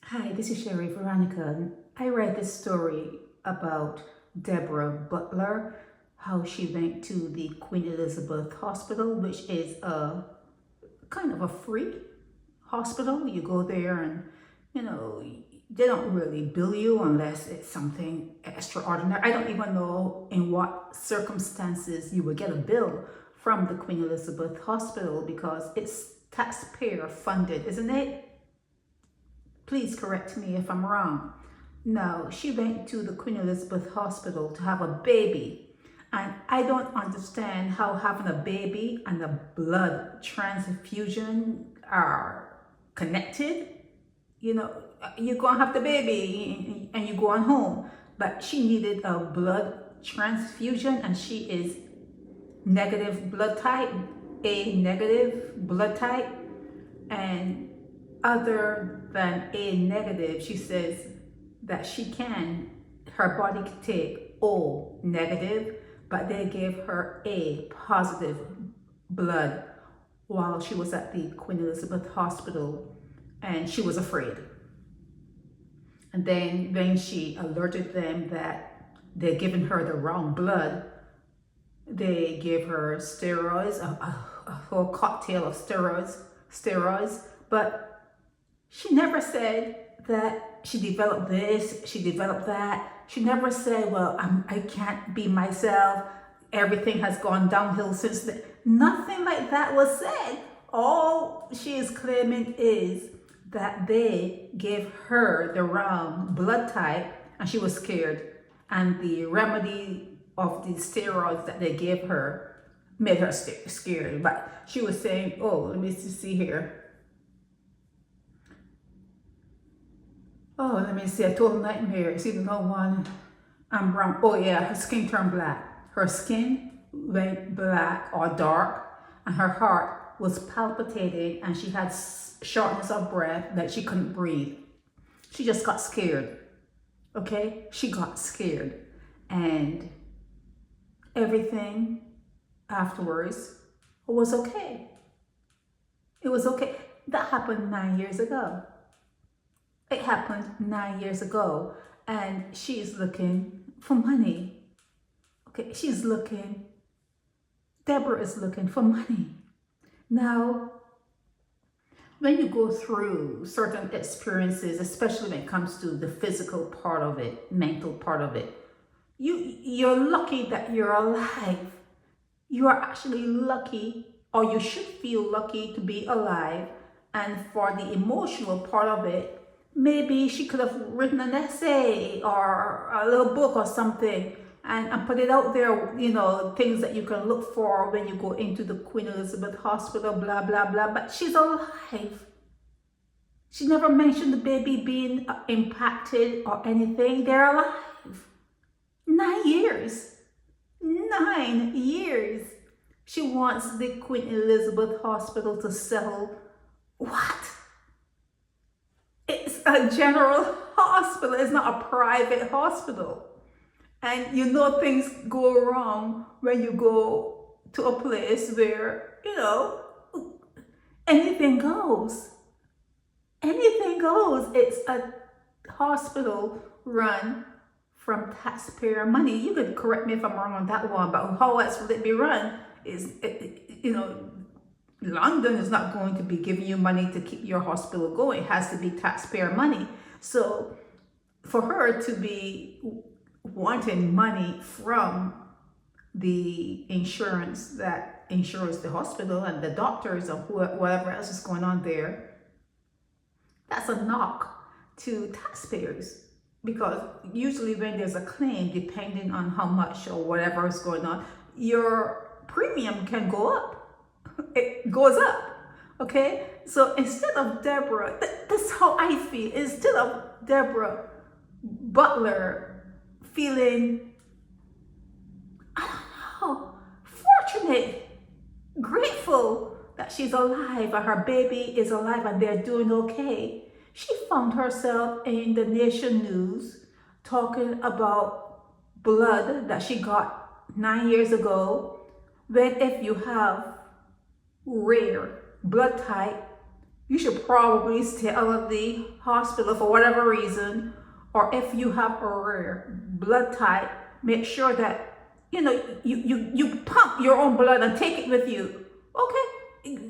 Hi, this is Sherry Veronica. I read this story about Deborah Butler, how she went to the Queen Elizabeth Hospital, which is a kind of a free hospital. You go there and, you know, they don't really bill you unless it's something extraordinary. I don't even know in what circumstances you would get a bill from the Queen Elizabeth Hospital because it's taxpayer funded, isn't it? Please correct me if I'm wrong. No, she went to the Queen Elizabeth Hospital to have a baby. And I don't understand how having a baby and a blood transfusion are connected. You know, you go and have the baby and you go on home. But she needed a blood transfusion and she is negative blood type, A negative blood type. And other than A negative, she says that her body can take O negative, but they gave her A positive blood while she was at the Queen Elizabeth Hospital, and she was afraid. And then when she alerted them that they'd given her the wrong blood, they gave her steroids, a whole cocktail of steroids, but she never said that she developed this, she developed that. She never said, well, I can't be myself. Everything has gone downhill since then. Nothing like that was said. All she is claiming is that they gave her the wrong blood type and she was scared. And the remedy of the steroids that they gave her made her scared. But she was saying, oh, let me see here. Oh, let me see, a total nightmare. It's either no one, I'm wrong. Oh yeah, her skin turned black. Her skin went black or dark and her heart was palpitating and she had shortness of breath that she couldn't breathe. She just got scared, okay? She got scared and everything afterwards was okay. It was okay. That happened 9 years ago. It happened 9 years ago and she's looking for money. Okay, Deborah is looking for money. Now, when you go through certain experiences, especially when it comes to the physical part of it, mental part of it, you're lucky that you're alive. You are actually lucky, or you should feel lucky to be alive. And for the emotional part of it, maybe she could have written an essay or a little book or something and put it out there, you know, things that you can look for when you go into the Queen Elizabeth Hospital, blah, blah, blah. But she's alive. She never mentioned the baby being impacted or anything. They're alive. 9 years. 9 years. She wants the Queen Elizabeth Hospital to settle. What? It's a general hospital. It's not a private hospital. And you know things go wrong when you go to a place where, you know, anything goes. Anything goes. It's a hospital run from taxpayer money. You could correct me if I'm wrong on that one, but how else will it be run? You know, London is not going to be giving you money to keep your hospital going. It has to be taxpayer money. So for her to be wanting money from the insurance that insures the hospital and the doctors or whatever else is going on there, that's a knock to taxpayers. Because usually when there's a claim, depending on how much or whatever is going on, your premium can go up. It goes up, okay? So instead of Deborah, that's how I feel. Instead of Deborah Butler feeling, I don't know, fortunate, grateful that she's alive and her baby is alive and they're doing okay, she found herself in the Nation news talking about blood that she got 9 years ago, when if you have rare blood type, you should probably stay out of the hospital for whatever reason. Or if you have a rare blood type, make sure that you pump your own blood and take it with you. Okay,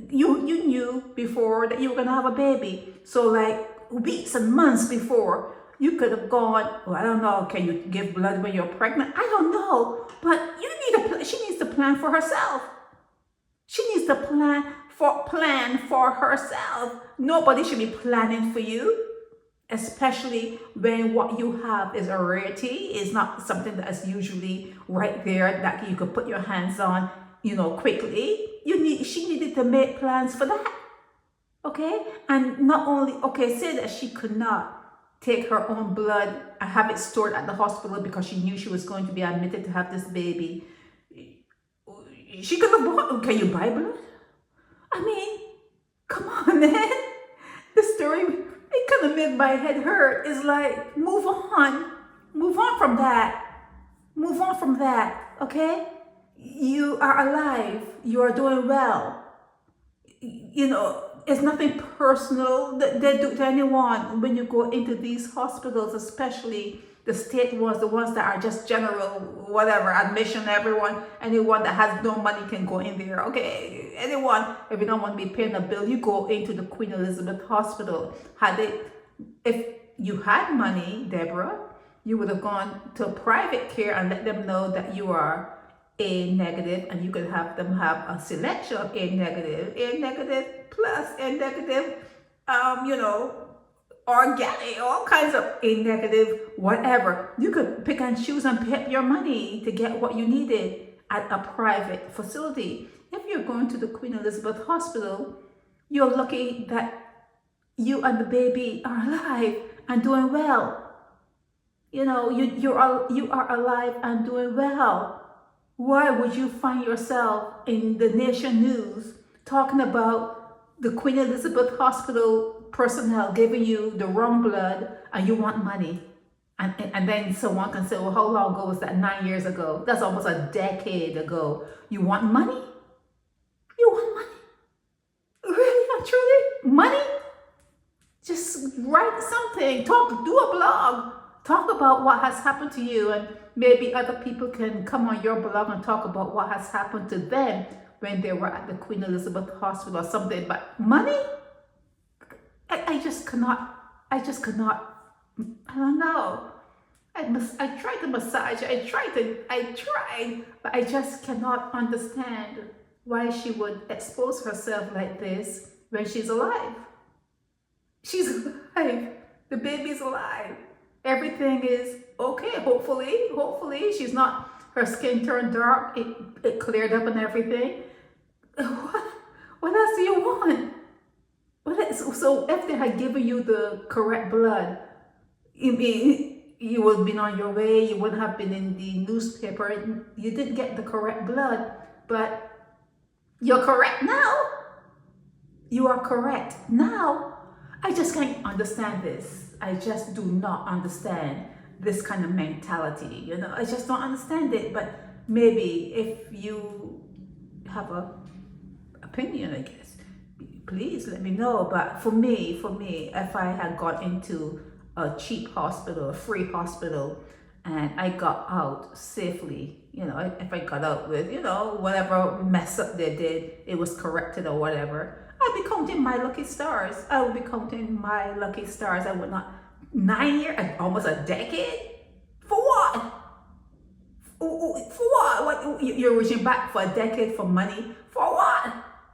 you knew before that you were gonna have a baby, so like weeks and months before, you could have gone, well, I don't know, can you give blood when you're pregnant? I don't know, but she needs to plan for herself. She needs to plan for herself. Nobody should be planning for you, especially when what you have is a rarity, is not something that is usually right there that you could put your hands on, quickly. She needed to make plans for that. Okay? And not only, say that she could not take her own blood and have it stored at the hospital because she knew she was going to be admitted to have this baby. She could have bought, can you buy blood? I mean, come on, man. The story, it kind of made my head hurt. It's like, move on. Move on from that. Move on from that, okay? You are alive. You are doing well. It's nothing personal that they do to anyone when you go into these hospitals, especially the state ones, the ones that are just general, whatever, admission, anyone that has no money can go in there. Okay, anyone, if you don't want to be paying a bill, you go into the Queen Elizabeth Hospital. If you had money, Deborah, you would have gone to private care and let them know that you are A negative, and you could have them have a selection of A negative plus A negative, organic, all kinds of A negative, whatever. You could pick and choose and pay your money to get what you needed at a private facility. If you're going to the Queen Elizabeth Hospital, you're lucky that you and the baby are alive and doing well. You are alive and doing well. Why would you find yourself in the nation news talking about the Queen Elizabeth Hospital personnel giving you the wrong blood and you want money? And then someone can say, well, how long ago was that? 9 years ago. That's almost a decade ago. You want money? You want money? Really and truly? Money? Just write something. Do a blog. Talk about what has happened to you, and maybe other people can come on your blog and talk about what has happened to them when they were at the Queen Elizabeth Hospital or something. But money? I just cannot, I don't know. I tried to massage, I tried, but I just cannot understand why she would expose herself like this when she's alive. She's alive. The baby's alive. Everything is okay, hopefully. She's not, her skin turned dark, it cleared up and everything. What else do you want? So if they had given you the correct blood, you would have been on your way, you wouldn't have been in the newspaper. You didn't get the correct blood, but you're correct now. You are correct now. I just can't understand this. I just do not understand this kind of mentality. I just don't understand it. But maybe if you have an opinion, I guess, please let me know. But for me, if I had got into a cheap hospital, a free hospital, and I got out safely, if I got out with, whatever mess up they did, it was corrected or whatever, I'd be counting my lucky stars. I would be counting my lucky stars. I would not. 9 years, almost a decade? For what? For what? You're reaching back for a decade for money? For what?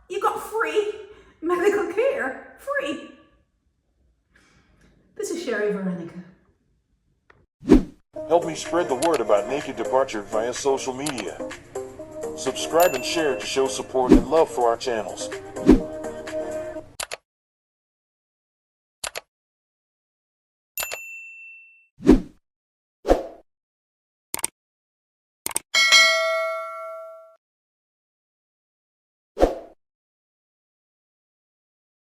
You got free medical care. Free. This is Sherry Veronica. Help me spread the word about Naked Departure via social media. Subscribe and share to show support and love for our channels.